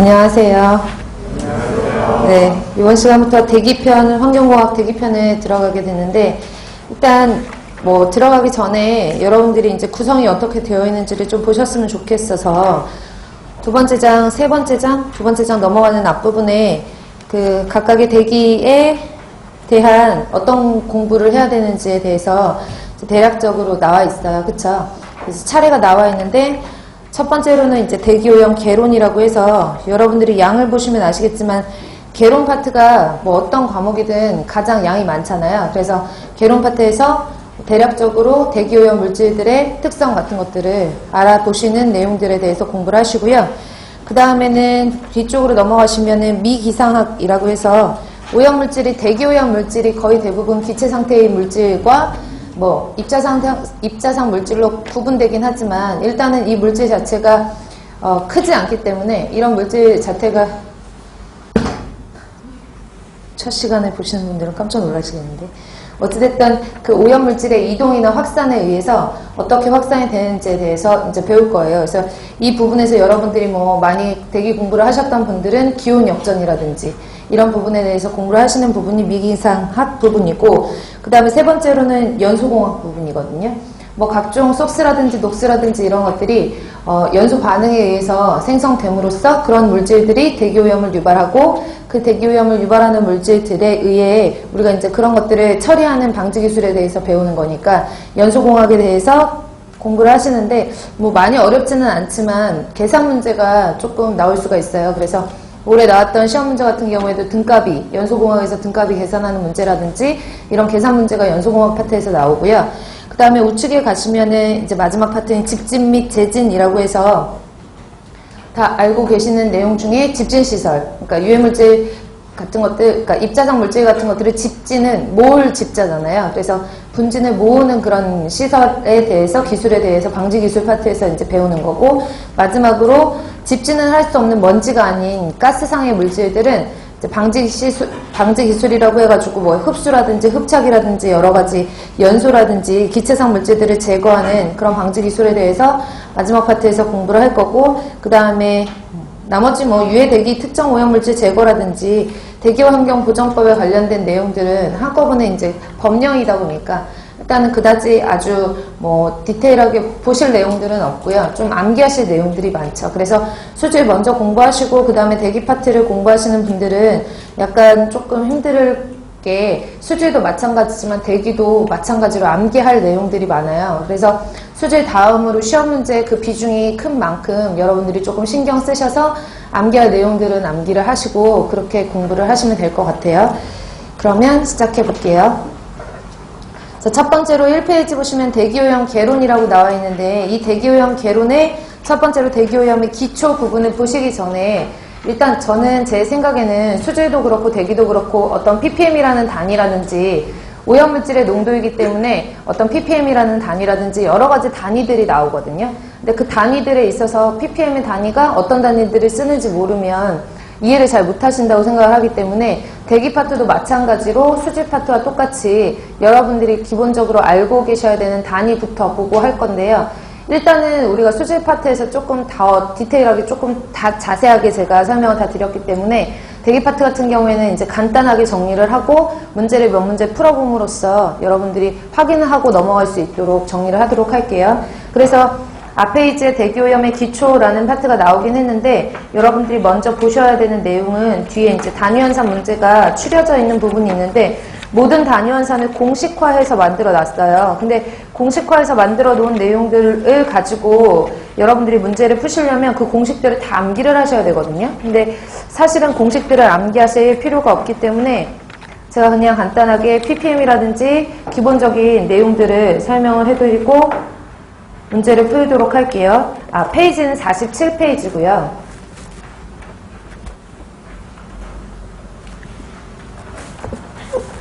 안녕하세요. 네, 이번 시간부터 대기편, 환경공학 대기편에 들어가게 되는데, 일단 뭐 들어가기 전에 여러분들이 이제 구성이 어떻게 되어 있는지를 좀 보셨으면 좋겠어서 두 번째 장, 세 번째 장, 두 번째 장 넘어가는 앞부분에 그 각각의 대기에 대한 어떤 공부를 해야 되는지에 대해서 대략적으로 나와 있어요. 그쵸? 그래서 차례가 나와 있는데, 첫 번째로는 이제 대기오염 개론이라고 해서 여러분들이 양을 보시면 아시겠지만 개론 파트가 뭐 어떤 과목이든 가장 양이 많잖아요. 그래서 개론 파트에서 대략적으로 대기오염 물질들의 특성 같은 것들을 알아보시는 내용들에 대해서 공부를 하시고요. 그 다음에는 뒤쪽으로 넘어가시면은 미기상학이라고 해서 오염물질이, 대기오염 물질이 거의 대부분 기체 상태의 물질과 뭐 입자상 물질로 구분되긴 하지만 일단은 이 물질 자체가 크지 않기 때문에 이런 물질 자체가 첫 시간에 보시는 분들은 깜짝 놀라시겠는데, 어찌됐든 그 오염물질의 이동이나 확산에 의해서 어떻게 확산이 되는지에 대해서 이제 배울 거예요. 그래서 이 부분에서 여러분들이 뭐 많이 대기 공부를 하셨던 분들은 기온 역전이라든지 이런 부분에 대해서 공부를 하시는 부분이 미기상학 부분이고, 그 다음에 세 번째로는 연소공학 부분이거든요. 뭐 각종 속스라든지 녹스라든지 이런 것들이 연소 반응에 의해서 생성됨으로써 그런 물질들이 대기오염을 유발하고, 그 대기오염을 유발하는 물질들에 의해 우리가 이제 그런 것들을 처리하는 방지 기술에 대해서 배우는 거니까 연소공학에 대해서 공부를 하시는데, 뭐 많이 어렵지는 않지만 계산 문제가 조금 나올 수가 있어요. 그래서 올해 나왔던 시험 문제 같은 경우에도 등가비, 연소공학에서 등가비 계산하는 문제라든지 이런 계산 문제가 연소공학 파트에서 나오고요. 그 다음에 우측에 가시면은 이제 마지막 파트인 집진 및 재진이라고 해서 다 알고 계시는 내용 중에 집진시설, 그러니까 유해물질 같은 것들, 그러니까 입자상 물질 같은 것들을 집진은 모을 집자잖아요. 그래서 분진을 모으는 그런 시설에 대해서, 기술에 대해서 방지 기술 파트에서 이제 배우는 거고, 마지막으로 집진은 할 수 없는 먼지가 아닌 가스상의 물질들은 이제 방지 기술이라고 해가지고 뭐 흡수라든지 흡착이라든지 여러 가지 연소라든지 기체상 물질들을 제거하는 그런 방지 기술에 대해서 마지막 파트에서 공부를 할 거고, 그 다음에 나머지 뭐 유해 대기 특정 오염물질 제거라든지 대기환경 보전법에 관련된 내용들은 한꺼번에 이제 법령이다 보니까 일단은 그다지 아주 뭐 디테일하게 보실 내용들은 없고요. 좀 암기하실 내용들이 많죠. 그래서 수질 먼저 공부하시고 그 다음에 대기 파트를 공부하시는 분들은 약간 조금 힘들게, 수질도 마찬가지지만 대기도 마찬가지로 암기할 내용들이 많아요. 그래서 수질 다음으로 시험 문제 그 비중이 큰 만큼 여러분들이 조금 신경 쓰셔서 암기할 내용들은 암기를 하시고 그렇게 공부를 하시면 될 것 같아요. 그러면 시작해 볼게요. 첫 번째로 1페이지 보시면 대기오염 개론이라고 나와 있는데, 이 대기오염 개론의 첫 번째로 대기오염의 기초 부분을 보시기 전에 일단 저는 제 생각에는 수질도 그렇고 대기도 그렇고 어떤 ppm이라는 단위라든지 오염물질의 농도이기 때문에 어떤 ppm이라는 단위라든지 여러 가지 단위들이 나오거든요. 근데 그 단위들에 있어서 ppm의 단위가 어떤 단위들을 쓰는지 모르면 이해를 잘 못하신다고 생각을 하기 때문에 대기 파트도 마찬가지로 수질 파트와 똑같이 여러분들이 기본적으로 알고 계셔야 되는 단위부터 보고 할 건데요. 일단은 우리가 수질 파트에서 조금 더 디테일하게 조금 다 자세하게 제가 설명을 다 드렸기 때문에 대기 파트 같은 경우에는 이제 간단하게 정리를 하고 문제를 몇 문제 풀어봄으로써 여러분들이 확인을 하고 넘어갈 수 있도록 정리를 하도록 할게요. 그래서 앞에 이제 대기오염의 기초라는 파트가 나오긴 했는데, 여러분들이 먼저 보셔야 되는 내용은 뒤에 이제 단위원산 문제가 추려져 있는 부분이 있는데, 모든 단위원산을 공식화해서 만들어 놨어요. 근데 공식화해서 만들어 놓은 내용들을 가지고 여러분들이 문제를 푸시려면 그 공식들을 다 암기를 하셔야 되거든요. 근데 사실은 공식들을 암기하실 필요가 없기 때문에 제가 그냥 간단하게 ppm이라든지 기본적인 내용들을 설명을 해드리고 문제를 풀도록 할게요. 페이지는 47페이지고요.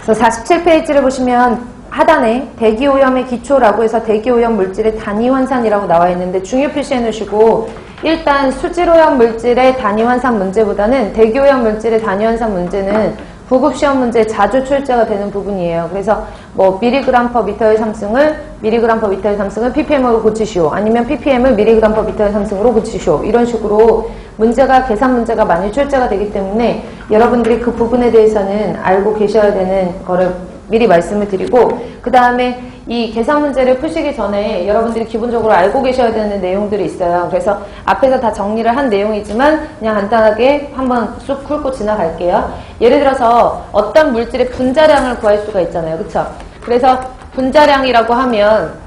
그래서 47페이지를 보시면 하단에 대기오염의 기초라고 해서 대기오염 물질의 단위환산이라고 나와 있는데 중요 표시해 놓으시고, 일단 수질오염 물질의 단위환산 문제보다는 대기오염 물질의 단위환산 문제는 부급 시험 문제 자주 출제가 되는 부분이에요. 그래서 뭐 mg/m의 상승을 mg/m의 상승을 ppm으로 고치시오. 아니면 ppm을 mg/m의 상승으로 고치시오. 이런 식으로 문제가 계산 문제가 많이 출제가 되기 때문에 여러분들이 그 부분에 대해서는 알고 계셔야 되는 거를 미리 말씀을 드리고, 그 다음에 이 계산 문제를 푸시기 전에 여러분들이 기본적으로 알고 계셔야 되는 내용들이 있어요. 그래서 앞에서 다 정리를 한 내용이지만 그냥 간단하게 한번 쑥 훑고 지나갈게요. 예를 들어서 어떤 물질의 분자량을 구할 수가 있잖아요. 그쵸? 그래서 분자량이라고 하면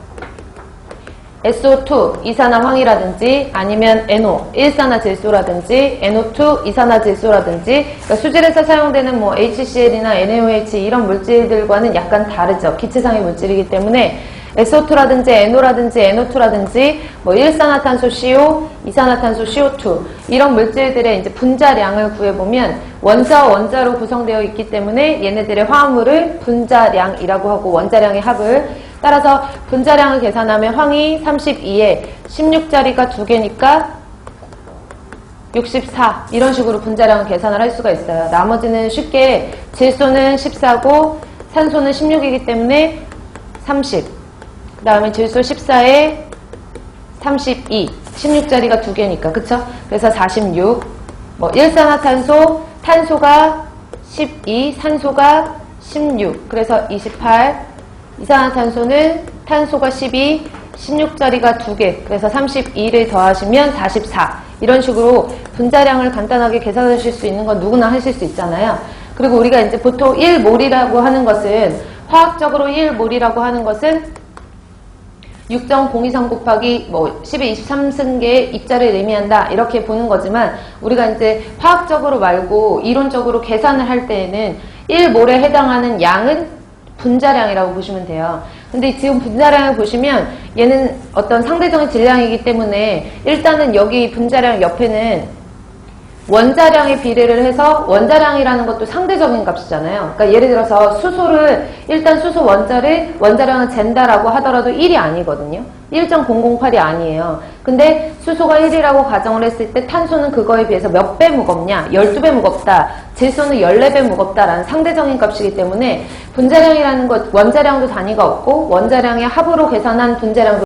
SO2, 이산화황이라든지 아니면 NO, 일산화질소라든지 NO2, 이산화질소라든지, 그러니까 수질에서 사용되는 뭐 HCl이나 NaOH 이런 물질들과는 약간 다르죠. 기체상의 물질이기 때문에 SO2라든지 NO라든지 NO2라든지 뭐 일산화탄소 CO, 이산화탄소 CO2 이런 물질들의 이제 분자량을 구해보면 원자와 원자로 구성되어 있기 때문에 얘네들의 화합물을 분자량이라고 하고, 원자량의 합을 따라서 분자량을 계산하면 황이 32에 16자리가 2개니까 64 이런 식으로 분자량을 계산을 할 수가 있어요. 나머지는 쉽게 질소는 14고 산소는 16이기 때문에 30, 그 다음에 질소 14에 32, 16자리가 2개니까 그쵸? 그래서 46, 뭐 일산화탄소, 탄소가 12, 산소가 16, 그래서 28, 이산화탄소는 탄소가 12, 16자리가 2개, 그래서 32를 더하시면 44. 이런 식으로 분자량을 간단하게 계산하실 수 있는 건 누구나 하실 수 있잖아요. 그리고 우리가 이제 보통 1몰이라고 하는 것은, 화학적으로 1몰이라고 하는 것은 6.023 곱하기 뭐 10의 23승계의 입자를 의미한다 이렇게 보는 거지만, 우리가 이제 화학적으로 말고 이론적으로 계산을 할 때에는 1몰에 해당하는 양은 분자량이라고 보시면 돼요. 근데 지금 분자량을 보시면 얘는 어떤 상대적인 질량이기 때문에 일단은 여기 분자량 옆에는 원자량의 비례를 해서, 원자량이라는 것도 상대적인 값이잖아요. 그러니까 예를 들어서 수소를, 일단 수소 원자량을 잰다라고 하더라도 1이 아니거든요. 1.008이 아니에요. 근데 수소가 1이라고 가정을 했을 때 탄소는 그거에 비해서 몇 배 무겁냐? 12배 무겁다. 질소는 14배 무겁다라는 상대적인 값이기 때문에 분자량이라는 것, 원자량도 단위가 없고 원자량의 합으로 계산한 분자량도